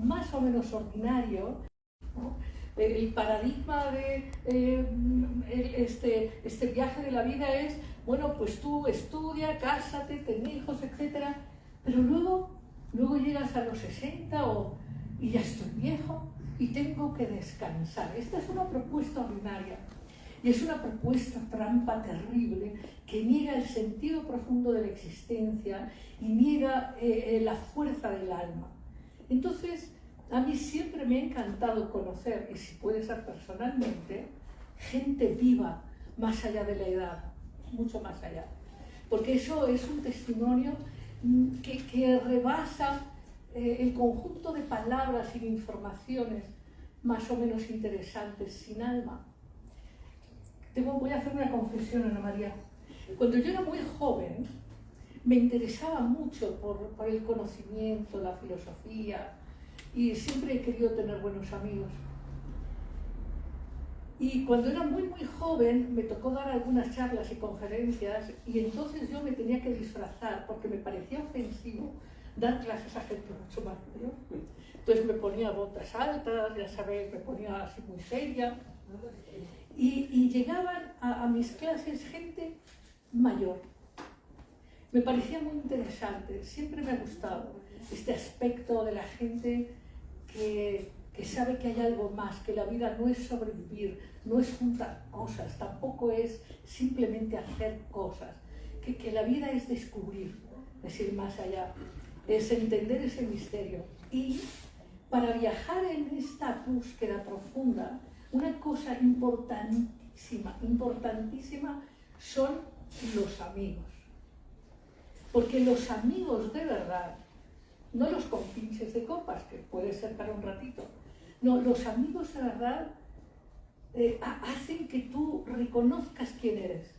más o menos ordinario, ¿no? El paradigma de este viaje de la vida es, bueno, pues tú estudia, cásate, ten hijos, etc. Pero luego llegas a los 60 y ya estoy viejo y tengo que descansar. Esta es una propuesta ordinaria y es una propuesta trampa terrible que niega el sentido profundo de la existencia y niega la fuerza del alma. Entonces, a mí siempre me ha encantado conocer, y si puede ser personalmente, gente viva más allá de la edad, mucho más allá. Porque eso es un testimonio que rebasa el conjunto de palabras y de informaciones más o menos interesantes, sin alma. Voy a hacer una confesión, Ana María. Cuando yo era muy joven, me interesaba mucho por el conocimiento, la filosofía, y siempre he querido tener buenos amigos. Y cuando era muy joven me tocó dar algunas charlas y conferencias y entonces yo me tenía que disfrazar porque me parecía ofensivo dar clases a gente mucho más mayor. Entonces me ponía botas altas, ya sabéis, me ponía así muy seria y llegaban a mis clases gente mayor. Me parecía muy interesante, siempre me ha gustado este aspecto de la gente que sabe que hay algo más, que la vida no es sobrevivir, no es juntar cosas, tampoco es simplemente hacer cosas, que la vida es descubrir, es ir más allá, es entender ese misterio. Y para viajar en esta búsqueda profunda, una cosa importantísima son los amigos. Porque los amigos de verdad, no los compinches de copas, que puede ser para un ratito, no, los amigos de verdad hacen que tú reconozcas quién eres.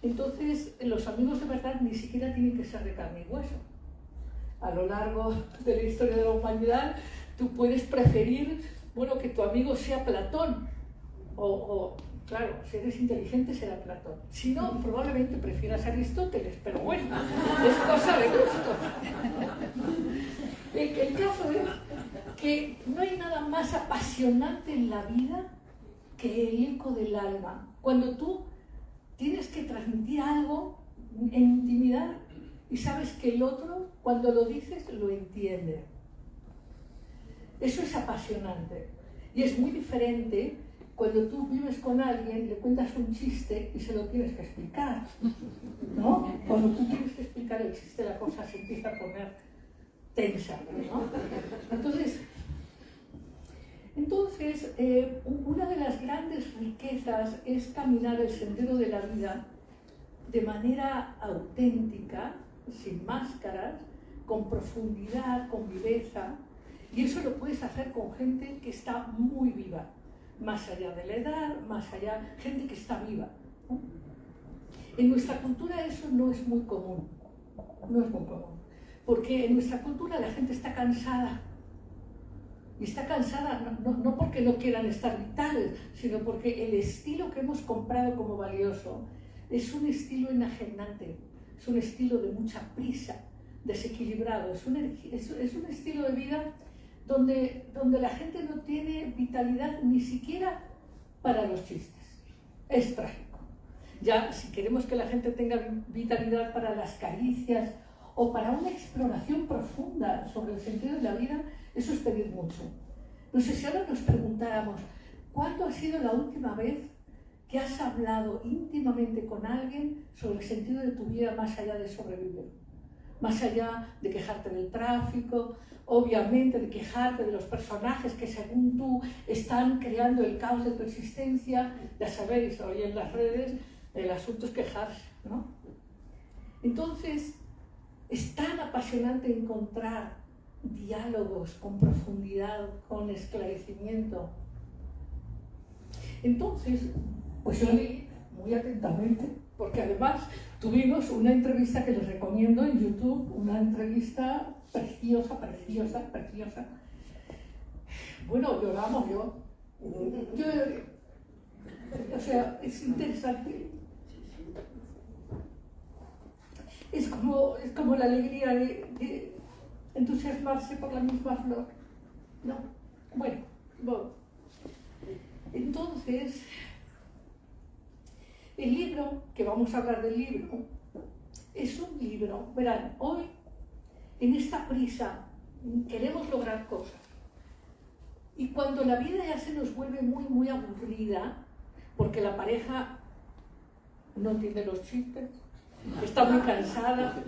Entonces, los amigos de verdad ni siquiera tienen que ser de carne y hueso. A lo largo de la historia de la humanidad, tú puedes preferir, bueno, que tu amigo sea Platón, claro, si eres inteligente será Platón. Si no, probablemente prefieras Aristóteles, pero bueno, es cosa de gusto. El caso es que no hay nada más apasionante en la vida que el eco del alma. Cuando tú tienes que transmitir algo en intimidad y sabes que el otro, cuando lo dices, lo entiende. Eso es apasionante. Y es muy diferente cuando tú vives con alguien, le cuentas un chiste y se lo tienes que explicar, ¿no? Cuando tú tienes que explicar el chiste, la cosa se empieza a poner tensa, ¿no? Entonces, una de las grandes riquezas es caminar el sendero de la vida de manera auténtica, sin máscaras, con profundidad, con viveza, y eso lo puedes hacer con gente que está muy viva, más allá de la edad, más allá, gente que está viva, ¿no? En nuestra cultura eso no es muy común, porque en nuestra cultura la gente está cansada, y está cansada no porque no quieran estar vitales, sino porque el estilo que hemos comprado como valioso es un estilo enajenante, es un estilo de mucha prisa, desequilibrado, es un estilo de vida donde la gente no tiene vitalidad ni siquiera para los chistes. Es trágico. Ya si queremos que la gente tenga vitalidad para las caricias o para una exploración profunda sobre el sentido de la vida, eso es pedir mucho. No sé si ahora nos preguntáramos, ¿cuándo ha sido la última vez que has hablado íntimamente con alguien sobre el sentido de tu vida más allá de sobrevivir? Más allá de quejarte del tráfico, obviamente de quejarte de los personajes que según tú están creando el caos de tu existencia. Ya sabéis, hoy en las redes el asunto es quejarse, ¿no? Entonces, es tan apasionante encontrar diálogos con profundidad, con esclarecimiento. Entonces, pues yo leí muy atentamente, porque además tuvimos una entrevista que les recomiendo en YouTube, una entrevista preciosa. Bueno, lloramos yo. O sea, es interesante. Es como la alegría de entusiasmarse por la misma flor. ¿no? Bueno, entonces, el libro, que vamos a hablar del libro, es un libro, verán, hoy, en esta prisa, queremos lograr cosas. Y cuando la vida ya se nos vuelve muy, muy aburrida, porque la pareja no entiende los chistes, está muy cansada,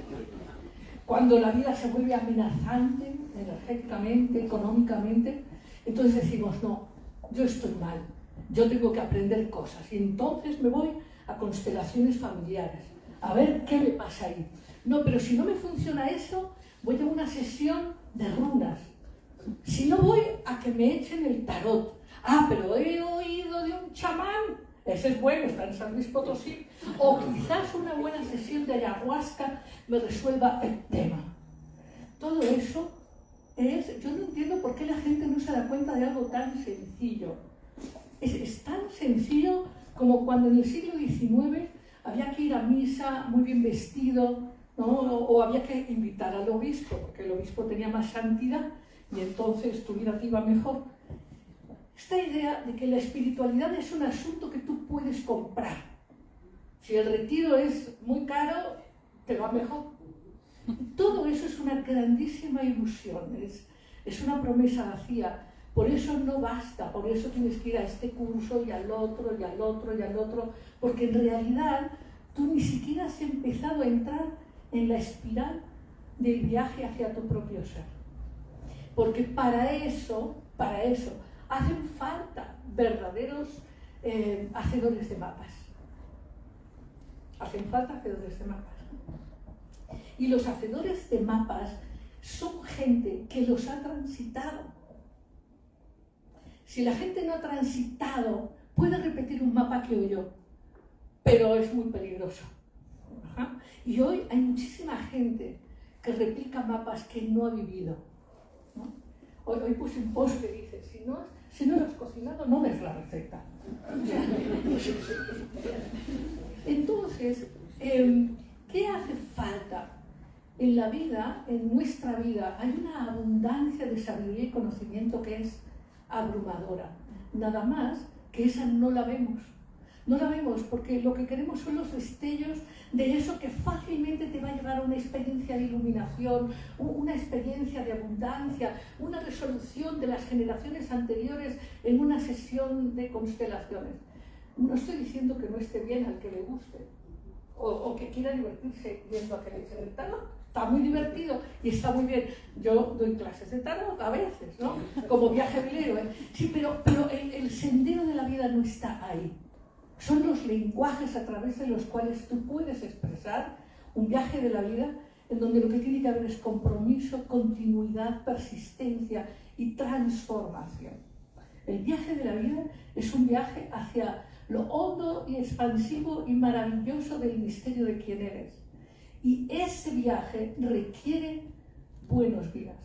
cuando la vida se vuelve amenazante, energéticamente, económicamente, entonces decimos, no, yo estoy mal, yo tengo que aprender cosas. Y entonces me voy a constelaciones familiares, a ver qué me pasa ahí. No, pero si no me funciona eso, voy a una sesión de runas. Si no voy a que me echen el tarot. Ah, pero he oído de un chamán. Ese es bueno, está en San Luis Potosí. O quizás una buena sesión de ayahuasca me resuelva el tema. Todo eso es... Yo no entiendo por qué la gente no se da cuenta de algo tan sencillo. Es tan sencillo como cuando en el siglo XIX había que ir a misa muy bien vestido, ¿no? O había que invitar al obispo, porque el obispo tenía más santidad y entonces tu vida te iba mejor. Esta idea de que la espiritualidad es un asunto que tú puedes comprar. Si el retiro es muy caro, te va mejor. Todo eso es una grandísima ilusión, es una promesa vacía. Por eso no basta, por eso tienes que ir a este curso y al otro, y al otro, y al otro, porque en realidad tú ni siquiera has empezado a entrar en la espiral del viaje hacia tu propio ser. Porque para eso hacen falta verdaderos hacedores de mapas. Hacen falta hacedores de mapas. Y los hacedores de mapas son gente que los ha transitado. Si la gente no ha transitado, puede repetir un mapa que oyó, pero es muy peligroso. Ajá. Y hoy hay muchísima gente que replica mapas que no ha vivido, ¿no? Hoy puse un post que dice, si no lo has cocinado, no des la receta. Entonces, ¿qué hace falta? En la vida, en nuestra vida, hay una abundancia de sabiduría y conocimiento que es abrumadora. Nada más que esa no la vemos. No la vemos porque lo que queremos son los destellos de eso que fácilmente te va a llevar a una experiencia de iluminación, una experiencia de abundancia, una resolución de las generaciones anteriores en una sesión de constelaciones. No estoy diciendo que no esté bien al que le guste o que quiera divertirse viendo a que le echen el tarot. Está muy divertido y está muy bien. Yo doy clases de tarot a veces, ¿no? Como viaje del héroe. Sí, pero el sendero de la vida no está ahí. Son los lenguajes a través de los cuales tú puedes expresar un viaje de la vida en donde lo que tiene que haber es compromiso, continuidad, persistencia y transformación. El viaje de la vida es un viaje hacia lo hondo y expansivo y maravilloso del misterio de quién eres. Y ese viaje requiere buenos guías.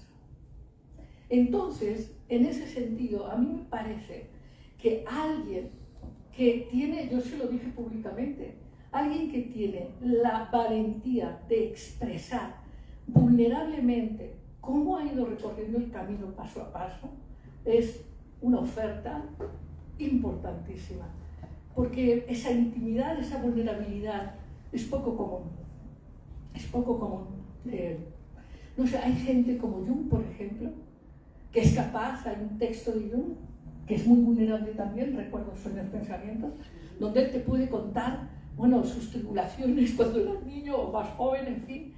Entonces, en ese sentido, a mí me parece que alguien que tiene, yo se lo dije públicamente, alguien que tiene la valentía de expresar vulnerablemente cómo ha ido recorriendo el camino paso a paso, es una oferta importantísima. Porque esa intimidad, esa vulnerabilidad es poco común. Es poco común. No sé, hay gente como Jung, por ejemplo, que es capaz, hay un texto de Jung, que es muy vulnerable también, recuerdo Sueños, Pensamientos, donde él te puede contar, bueno, sus tribulaciones cuando era niño o más joven, en fin.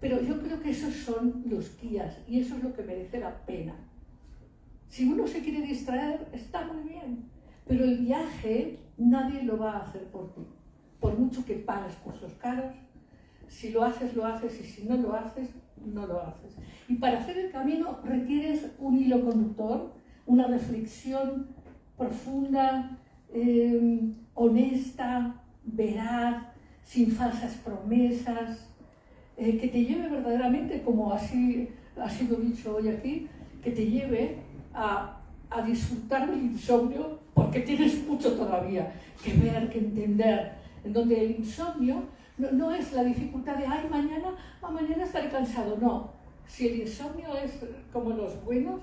Pero yo creo que esos son los guías y eso es lo que merece la pena. Si uno se quiere distraer, está muy bien, pero el viaje nadie lo va a hacer por ti. Por mucho que pagues cursos caros, si lo haces, lo haces, y si no lo haces, no lo haces. Y para hacer el camino requieres un hilo conductor, una reflexión profunda, honesta, veraz, sin falsas promesas, que te lleve verdaderamente, como así ha sido dicho hoy aquí, que te lleve a disfrutar del insomnio, porque tienes mucho todavía que ver, que entender, en donde el insomnio no es la dificultad de, ay, mañana estaré cansado, no. Si el insomnio es como los buenos,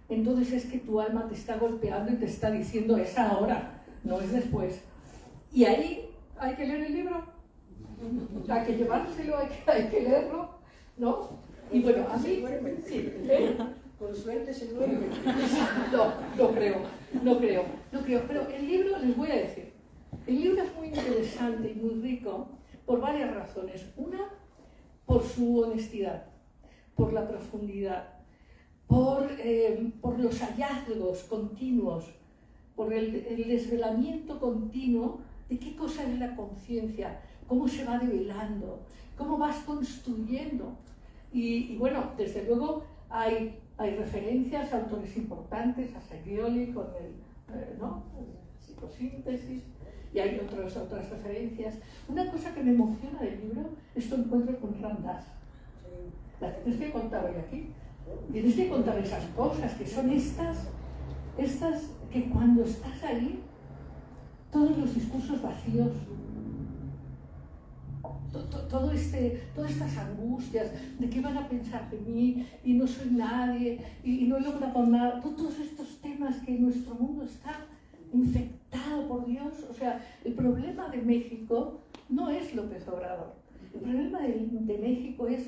entonces es que tu alma te está golpeando y te está diciendo es ahora, no es después. Y ahí hay que leer el libro, hay que llevárselo, hay que leerlo, ¿no? Y bueno, a mí... Sí, con suerte se duerme. No creo. Pero el libro, les voy a decir, el libro es muy interesante y muy rico por varias razones. Una, por su honestidad, por la profundidad, por los hallazgos continuos, por el desvelamiento continuo de qué cosa es la conciencia, cómo se va develando, cómo vas construyendo. Y bueno, desde luego hay referencias a autores importantes, a Saglioli con ¿no? Psicosíntesis, y hay otras referencias. Una cosa que me emociona del libro es tu encuentro con Ram Dass. La tienes que contar hoy aquí. Tienes que contar esas cosas que son estas que cuando estás ahí, todos los discursos vacíos, todas estas angustias de qué van a pensar de mí y no soy nadie y no he logrado nada, todos estos temas que nuestro mundo está infectado por Dios. O sea, el problema de México no es López Obrador, el problema de México es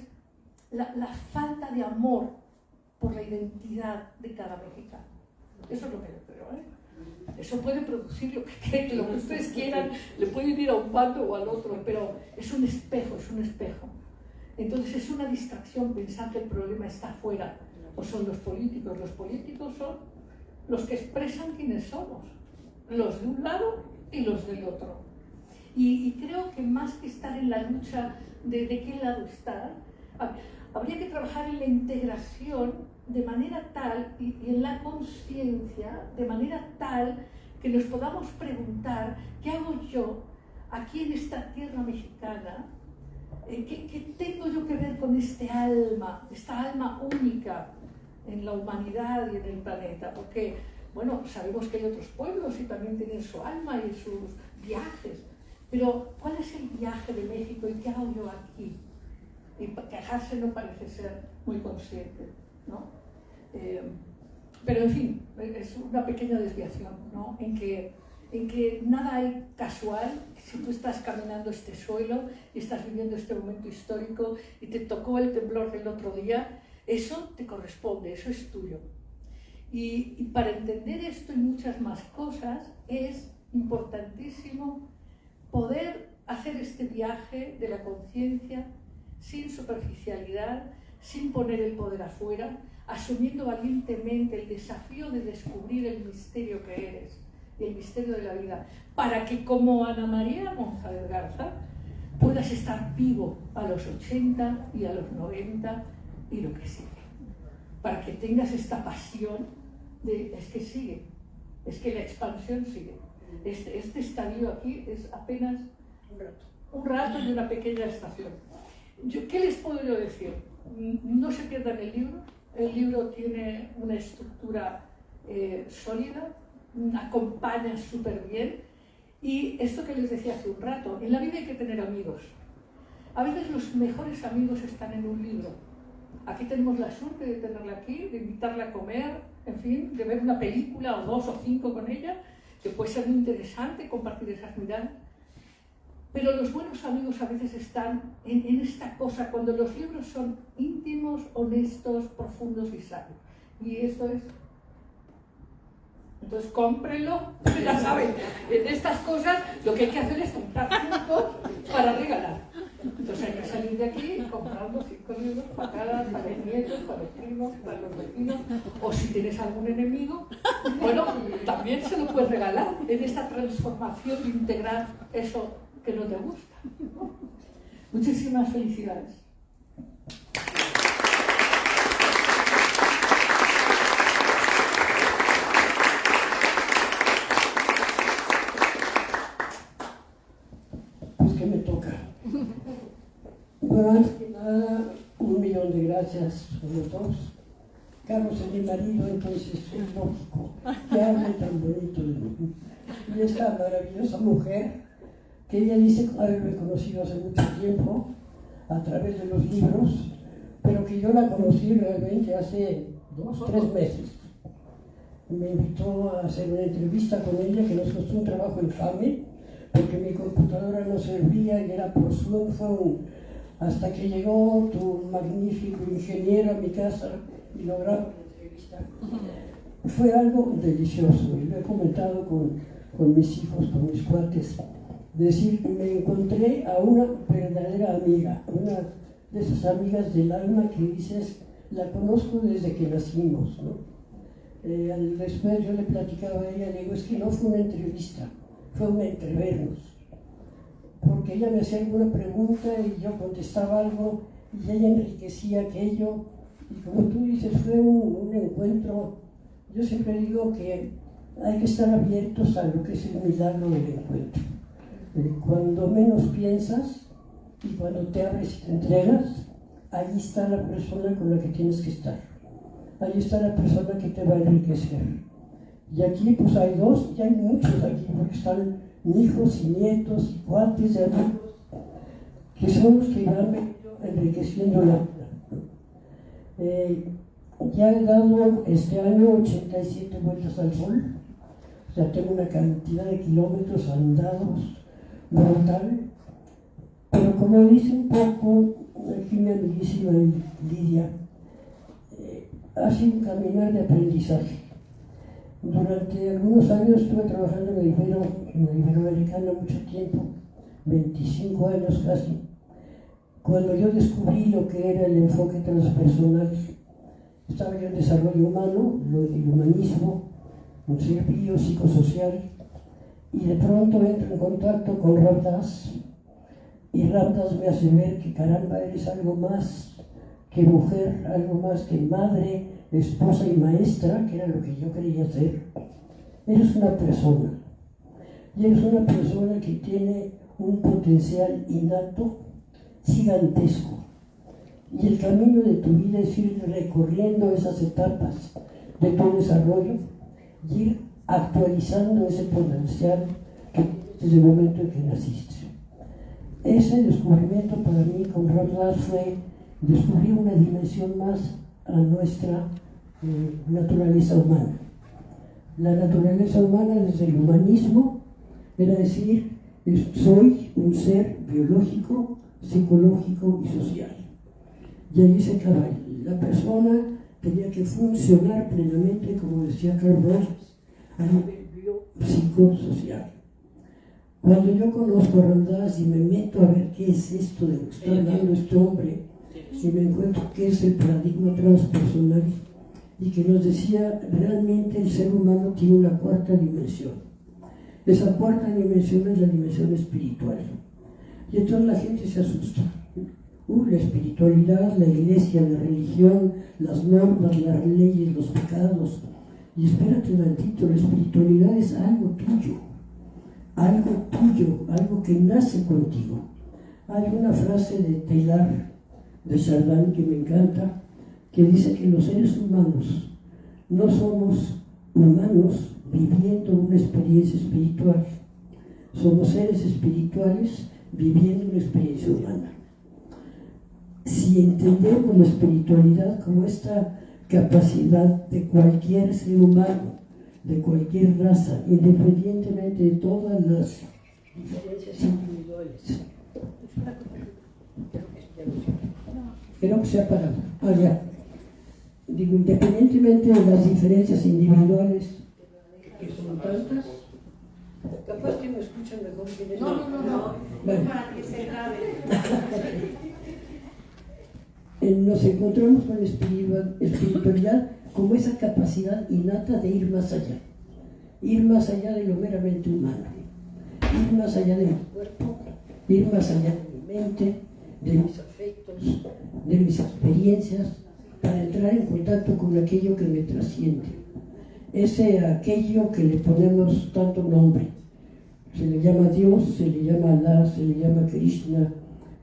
la falta de amor por la identidad de cada mexicano. Eso es lo que yo creo, ¿eh? Eso puede producir lo que ustedes quieran, le pueden ir a un bando o al otro, pero es un espejo. Entonces es una distracción pensar que el problema está afuera, o son los políticos. Los políticos son los que expresan quiénes somos, los de un lado y los del otro. Y creo que más que estar en la lucha de qué lado estar, habría que trabajar en la integración de manera tal y en la conciencia, de manera tal que nos podamos preguntar qué hago yo aquí en esta tierra mexicana, qué tengo yo que ver con esta alma única en la humanidad y en el planeta, porque bueno, sabemos que hay otros pueblos y también tienen su alma y sus viajes, pero ¿cuál es el viaje de México y qué hago yo aquí? Y quejarse no parece ser muy consciente, ¿no? Pero en fin, es una pequeña desviación, ¿no? En que nada hay casual. Si tú estás caminando este suelo y estás viviendo este momento histórico y te tocó el temblor del otro día, eso te corresponde, eso es tuyo. Y para entender esto y muchas más cosas es importantísimo poder hacer este viaje de la conciencia sin superficialidad, sin poner el poder afuera, asumiendo valientemente el desafío de descubrir el misterio que eres, el misterio de la vida, para que como Ana María González Garza puedas estar vivo a los 80 y a los 90 y lo que sigue. Para que tengas esta pasión de, es que sigue, es que la expansión sigue. Este estadio aquí es apenas un rato y una pequeña estación. ¿Qué les puedo yo decir? No se pierdan el libro tiene una estructura sólida, acompaña súper bien, y esto que les decía hace un rato, en la vida hay que tener amigos. A veces los mejores amigos están en un libro. Aquí tenemos la suerte de tenerla aquí, de invitarla a comer, en fin, de ver una película o 2 o 5 con ella, que puede ser muy interesante compartir esas miradas. Pero los buenos amigos a veces están en esta cosa, cuando los libros son íntimos, honestos, profundos y sabios. Y esto es... Entonces cómprenlo, ya saben, en estas cosas lo que hay que hacer es comprar 5 para regalar. Entonces hay que salir de aquí comprando 5 libros para los nietos, para los primos, para los vecinos, o si tienes algún enemigo, bueno, también se lo puedes regalar en esta transformación de integrar eso que no te gusta, ¿no? Muchísimas felicidades. Pues que me toca. Bueno, antes que nada, 1.000.000 de gracias a los dos. Carlos es mi marido, entonces es lógico que hable tan bonito de mí. Y esta maravillosa mujer, que ella dice haberme conocido hace mucho tiempo a través de los libros, pero que yo la conocí realmente hace 2 o 3 meses. me invitó a hacer una entrevista con ella que nos costó un trabajo infame, porque mi computadora no servía y era por Zoom, hasta que llegó tu magnífico ingeniero a mi casa y logramos la entrevista. Fue algo delicioso y lo he comentado con mis hijos, con mis cuates. Decir, me encontré a una verdadera amiga, una de esas amigas del alma que dices, la conozco desde que nacimos, ¿no? Después yo le platicaba a ella, le digo, es que no fue una entrevista, fue un entrevernos, porque ella me hacía alguna pregunta y yo contestaba algo y ella enriquecía aquello, y como tú dices, fue un encuentro. Yo siempre digo que hay que estar abiertos a lo que es el milagro del encuentro. Cuando menos piensas y cuando te abres y te entregas, ahí está la persona con la que tienes que estar. Ahí está la persona que te va a enriquecer. Y aquí pues hay dos, y hay muchos aquí, porque están hijos y nietos y cuates y amigos, que son los que van enriqueciendo la vida. Ya he dado este año 87 vueltas al sol, o sea, tengo una cantidad de kilómetros andados brutal, pero como dice un poco aquí mi amiguísima Lidia, ha sido un caminar de aprendizaje. Durante algunos años estuve trabajando en la Iberoamericana mucho tiempo, 25 años casi, cuando yo descubrí lo que era el enfoque transpersonal. Estaba yo en desarrollo humano, el humanismo, un ser biopsicosocial, y de pronto entro en contacto con Ram Dass, y Ram Dass me hace ver que caramba, eres algo más que mujer, algo más que madre, esposa y maestra, que era lo que yo quería ser. Eres una persona, y eres una persona que tiene un potencial innato gigantesco. Y el camino de tu vida es ir recorriendo esas etapas de tu desarrollo y ir actualizando ese potencial que desde el momento en que naciste. Ese descubrimiento para mí con Ram Dass fue descubrir una dimensión más a nuestra naturaleza humana. La naturaleza humana desde el humanismo era decir, soy un ser biológico, psicológico y social. Y ahí se acaba. La persona tenía que funcionar plenamente, como decía Carl Rogers, a nivel biopsicosocial. Cuando yo conozco a Ram Dass y me meto a ver qué es esto de lo que está hablando este hombre, y me encuentro que es el paradigma transpersonal, y que nos decía, realmente el ser humano tiene una cuarta dimensión. Esa cuarta dimensión es la dimensión espiritual. Y entonces la gente se asusta. La espiritualidad, la iglesia, la religión, las normas, las leyes, los pecados. Y espérate un momentito, la espiritualidad es algo tuyo, algo que nace contigo. Hay una frase de Teilhard de Chardin que me encanta, que dice que los seres humanos no somos humanos viviendo una experiencia espiritual, somos seres espirituales viviendo una experiencia humana. Si entendemos la espiritualidad como esta capacidad de cualquier ser humano, de cualquier raza, independientemente de todas las diferencias individuales. Creo que se ha parado. Digo, independientemente de las diferencias individuales que son tantas, capaz que me escuchan mejor que No. Bueno. Para que se grabe. Nos encontramos con la espiritualidad como esa capacidad innata de ir más allá de lo meramente humano, ir más allá de mi cuerpo, ir más allá de mi mente, de mis afectos, de mis experiencias, para entrar en contacto con aquello que me trasciende. Aquello que le ponemos tanto nombre. Se le llama Dios, se le llama Alá, se le llama Krishna,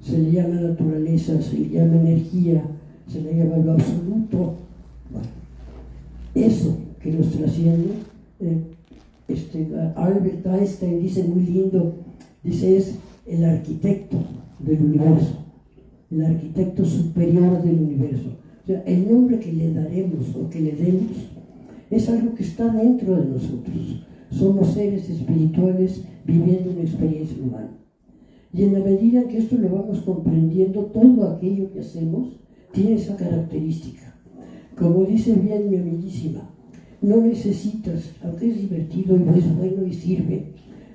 se le llama naturaleza, se le llama energía, se le llama lo absoluto. Bueno, eso que nos trasciende, Albert Einstein dice muy lindo, dice es el arquitecto del universo, el arquitecto superior del universo. O sea, el nombre que le daremos o que le demos es algo que está dentro de nosotros. Somos seres espirituales viviendo una experiencia humana. Y en la medida que esto lo vamos comprendiendo, todo aquello que hacemos tiene esa característica. Como dice bien mi amiguísima, no necesitas, aunque es divertido y es bueno y sirve,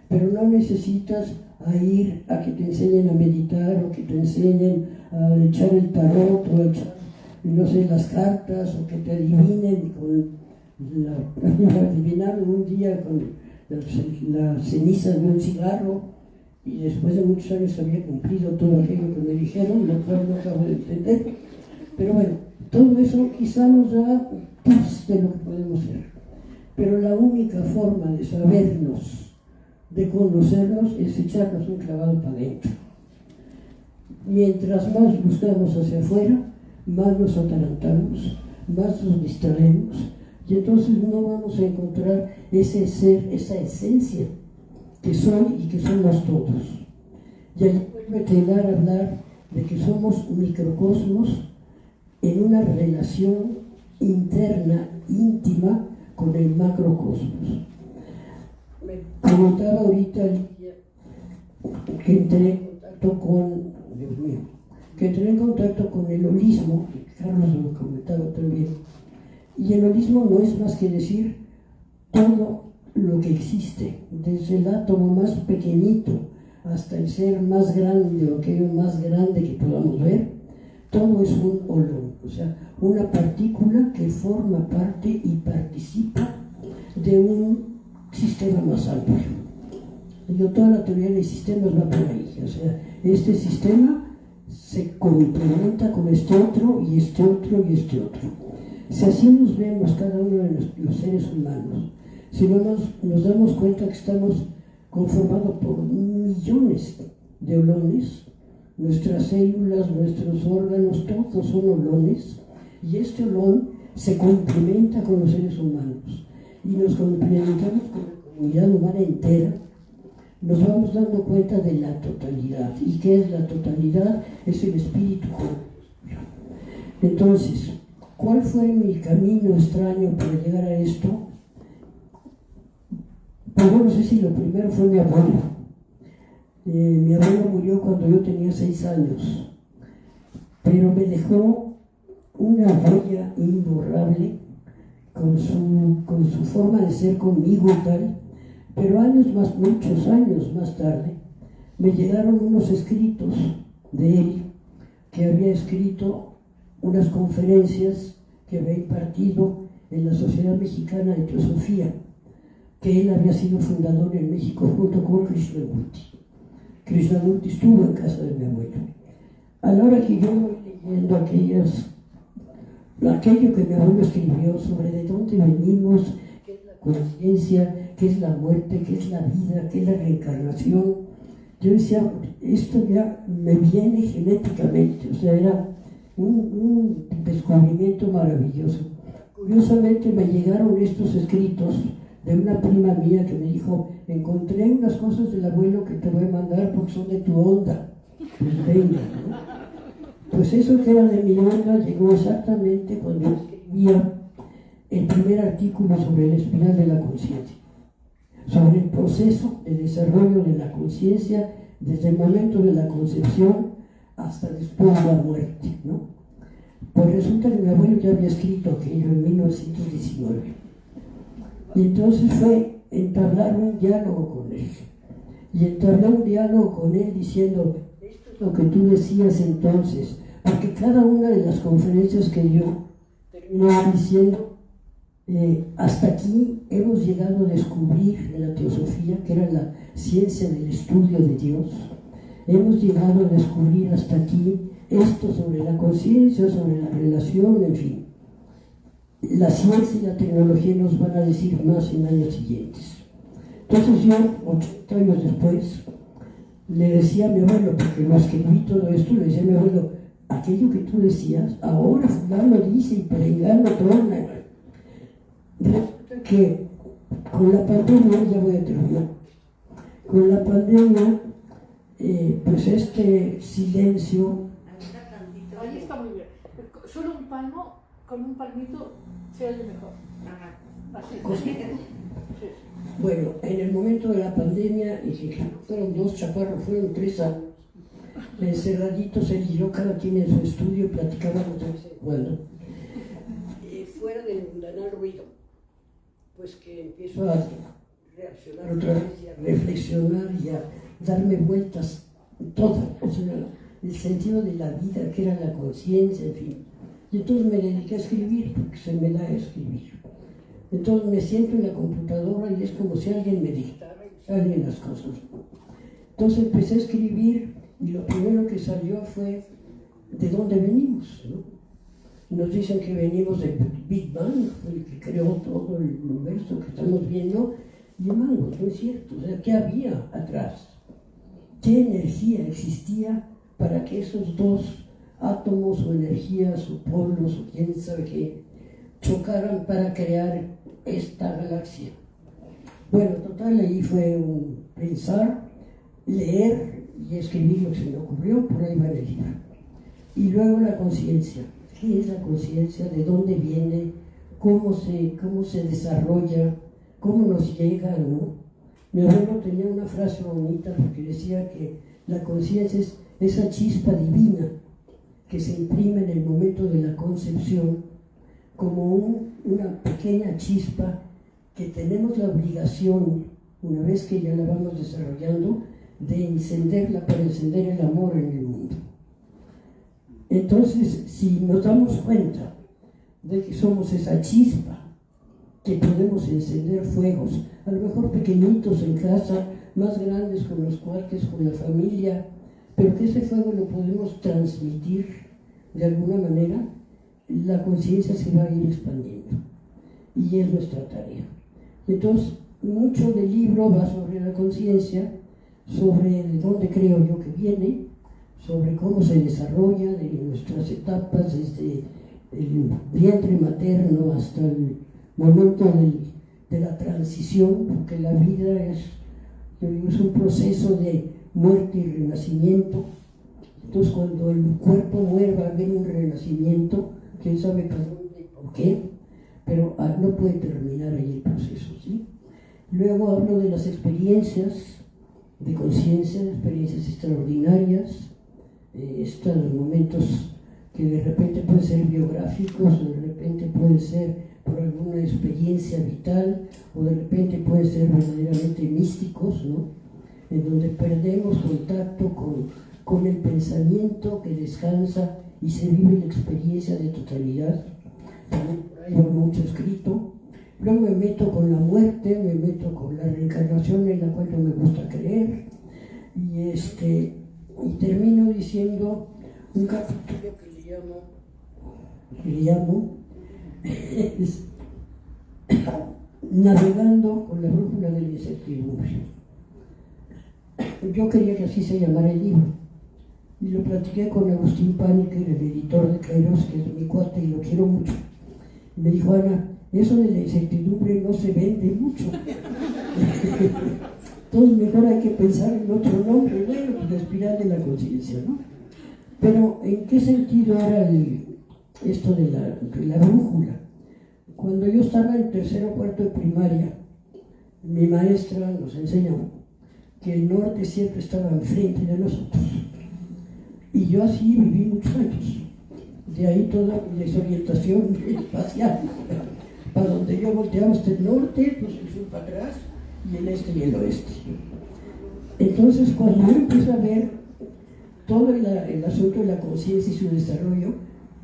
pero no necesitas ir a que te enseñen a meditar o que te enseñen a echar el tarot o a echar, no sé, las cartas o que te adivinen adivinaron un día con la ceniza de un cigarro y después de muchos años había cumplido todo aquello que me dijeron, lo cual no acabo de entender. Pero bueno, todo eso quizá nos da tips de lo que podemos hacer. Pero la única forma de sabernos, de conocernos, es echarnos un clavado para adentro. Mientras más buscamos hacia afuera, más nos atarantamos, más nos distraemos, y entonces no vamos a encontrar ese ser, esa esencia que soy y que somos todos. Y ahí vuelve a quedar a hablar de que somos microcosmos en una relación interna, íntima, con el macrocosmos. Me preguntaba ahorita que entré en contacto con, Dios mío, que entré en contacto con el holismo, Carlos lo comentaba también, y el holismo no es más que decir todo lo que existe, desde el átomo más pequeñito hasta el ser más grande o aquello más grande que podamos ver, todo es un holón, o sea, una partícula que forma parte y participa de un sistema más amplio. Toda la teoría de sistemas va por ahí, o sea, este sistema se complementa con este otro y este otro y este otro. Si así nos vemos cada uno de los seres humanos, si no nos damos cuenta que estamos conformados por millones de holones, nuestras células, nuestros órganos, todos son holones, y este holón se complementa con los seres humanos, y nos complementamos con la comunidad humana entera, nos vamos dando cuenta de la totalidad. ¿Y qué es la totalidad? Es el espíritu. Entonces, ¿cuál fue mi camino extraño para llegar a esto? Pues no sé si lo primero fue mi abuelo. Mi abuelo murió cuando yo tenía 6 años, pero me dejó una huella imborrable con su forma de ser conmigo y tal. Pero muchos años más tarde, me llegaron unos escritos de él, que había escrito unas conferencias que había impartido en la Sociedad Mexicana de Teosofía, que él había sido fundador en México junto con Krishnamurti. Krishnamurti estuvo en casa de mi abuelo. A la hora que yo voy leyendo aquello que mi abuelo escribió sobre de dónde venimos, qué es la conciencia, qué es la muerte, qué es la vida, qué es la reencarnación, yo decía, esto ya me viene genéticamente, o sea, era un descubrimiento maravilloso. Curiosamente me llegaron estos escritos de una prima mía que me dijo, encontré unas cosas del abuelo que te voy a mandar porque son de tu onda. Pues venga, ¿no? Pues eso que era de mi onda llegó exactamente cuando yo escribía el primer artículo sobre el espiral de la conciencia, sobre el proceso de desarrollo de la conciencia desde el momento de la concepción hasta después de la muerte, ¿no? Pues resulta que mi abuelo ya había escrito aquello en 1919. Y entonces fue entablar un diálogo con él. Y entablé un diálogo con él diciendo, esto es lo que tú decías entonces, porque cada una de las conferencias que dio terminaba diciendo, hasta aquí hemos llegado a descubrir en la teosofía, que era la ciencia del estudio de Dios, hemos llegado a descubrir hasta aquí esto sobre la conciencia, sobre la relación, en fin. La ciencia y la tecnología nos van a decir más en años siguientes. Entonces yo, 80 años después, le decía a mi abuelo, porque lo escribí todo esto, le decía a mi abuelo, aquello que tú decías, ahora fulano dice y perengano torna. Resulta que con la pandemia, ya voy a terminar, con la pandemia, pues este silencio... Ahí está muy bien. Solo un palmo, con un palmito se oye mejor. Ajá. cosita. Bueno, en el momento de la pandemia, y que fueron 2 chaparros, fueron 3 años, encerraditos él y yo, cada quien en su estudio, platicábamos de vez en cuando. Fuera del mundanal ruido, pues que empiezo a reaccionar otra vez y a reflexionar y a darme vueltas todo, o sea, el sentido de la vida, que era la conciencia, en fin. Y entonces me dediqué a escribir, porque se me da a escribir. Entonces me siento en la computadora y es como si alguien me dictara y salen las cosas. Entonces empecé a escribir y lo primero que salió fue de dónde venimos, ¿no? Nos dicen que venimos del Big Bang, el que creó todo el universo que estamos viendo, y hermano, no es cierto. O sea, ¿qué había atrás? ¿Qué energía existía para que esos 2 átomos o energías o polos o quién sabe qué chocaran para crear esta galaxia? Bueno, total, ahí fue un pensar, leer y escribir lo que se me ocurrió, por ahí va el libro. Y luego la conciencia. ¿Qué es la conciencia? ¿De dónde viene? ¿Cómo se desarrolla? ¿Cómo nos llega? ¿No? Mi abuelo tenía una frase bonita porque decía que la conciencia es esa chispa divina que se imprime en el momento de la concepción como una pequeña chispa que tenemos la obligación, una vez que ya la vamos desarrollando, de encenderla para encender el amor en el mundo. Entonces, si nos damos cuenta de que somos esa chispa, que podemos encender fuegos, a lo mejor pequeñitos en casa, más grandes con los cuates, con la familia, pero que ese fuego lo podemos transmitir de alguna manera, la conciencia se va a ir expandiendo y es nuestra tarea. Entonces, mucho del libro va sobre la conciencia, sobre de dónde creo yo que viene, sobre cómo se desarrolla de nuestras etapas, desde el vientre materno hasta el momento de la transición, porque la vida es un proceso de muerte y renacimiento. Entonces, cuando el cuerpo muere va a haber un renacimiento, quién sabe para dónde y por qué, pero no puede terminar ahí el proceso, ¿sí? Luego hablo de las experiencias de conciencia, experiencias extraordinarias, estos momentos que de repente pueden ser biográficos, de repente pueden ser por alguna experiencia vital, o de repente pueden ser verdaderamente místicos, ¿no? En donde perdemos contacto con el pensamiento que descansa y se vive la experiencia de totalidad. También por ahí hay mucho escrito. Luego me meto con la muerte, me meto con la reencarnación, en la cual no me gusta creer, y termino diciendo un capítulo que le llamo Navegando con la brújula de la incertidumbre. Yo quería que así se llamara el libro, y lo platiqué con Agustín Paniker, el editor de Kairos, que es mi cuate y lo quiero mucho. Y me dijo: Ana, eso de la incertidumbre no se vende mucho. Entonces mejor hay que pensar en otro nombre, bueno, pues la espiral de la conciencia, ¿no? Pero ¿en qué sentido era esto de la brújula? Cuando yo estaba en tercero o cuarto de primaria, mi maestra nos enseñó que el norte siempre estaba enfrente de nosotros. Y yo así viví muchos años. De ahí toda mi desorientación espacial. Para donde yo volteaba hasta el norte, pues el sur para atrás, y el este y el oeste. Entonces, cuando yo empiezo a ver todo el asunto de la conciencia y su desarrollo,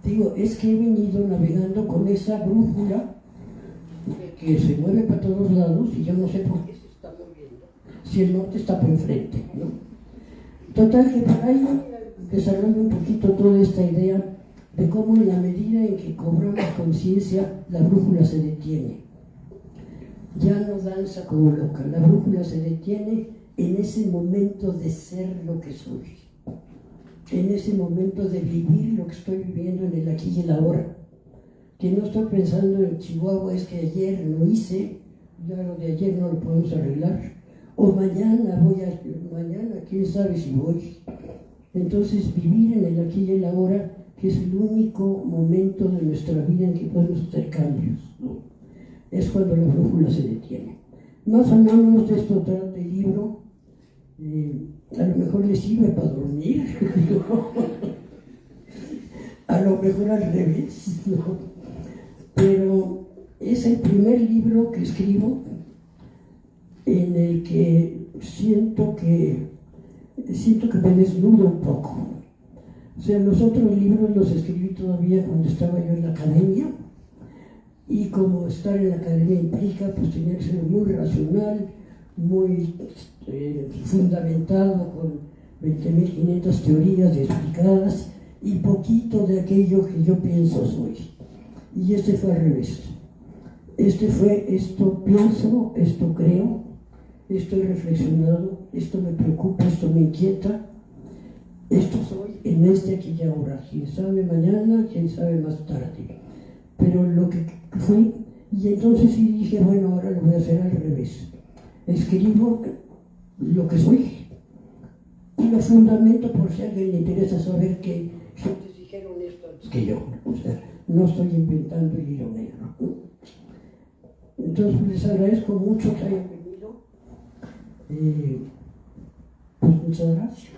digo, es que he venido navegando con esa brújula que se mueve para todos lados y yo no sé por qué se está moviendo, si el norte está por enfrente, ¿no? Total, que por ahí desarrollo un poquito toda esta idea de cómo en la medida en que cobramos conciencia, la brújula se detiene. Ya no danza como loca, la brújula se detiene en ese momento de ser lo que soy, en ese momento de vivir lo que estoy viviendo en el aquí y el ahora, que no estoy pensando en Chihuahua, es que ayer lo hice, ya lo de ayer no lo podemos arreglar, o mañana quién sabe si voy. Entonces vivir en el aquí y el ahora, que es el único momento de nuestra vida en que podemos hacer cambios, ¿no? es cuando la brújula se detiene. Más o menos de esto trata el libro. A lo mejor le sirve para dormir, a lo mejor al revés, ¿no? Pero es el primer libro que escribo en el que siento que me desnudo un poco. O sea, los otros libros los escribí todavía cuando estaba yo en la academia, y como estar en la academia implica, pues tenía que ser muy racional, muy fundamentado, con 20.500 teorías explicadas y poquito de aquello que yo pienso soy. Y este fue al revés. Esto pienso, esto creo, esto he reflexionado, esto me preocupa, esto me inquieta, esto soy en aquí y ahora. Quién sabe mañana, quién sabe más tarde. Pero lo que fui, y entonces sí dije, bueno, ahora lo voy a hacer al revés. Escribo lo que soy y lo fundamento por si a alguien le interesa saber que gentes dijeron esto antes que yo. O sea, no estoy inventando el hilo negro. Entonces les agradezco mucho que hayan venido. Pues muchas gracias.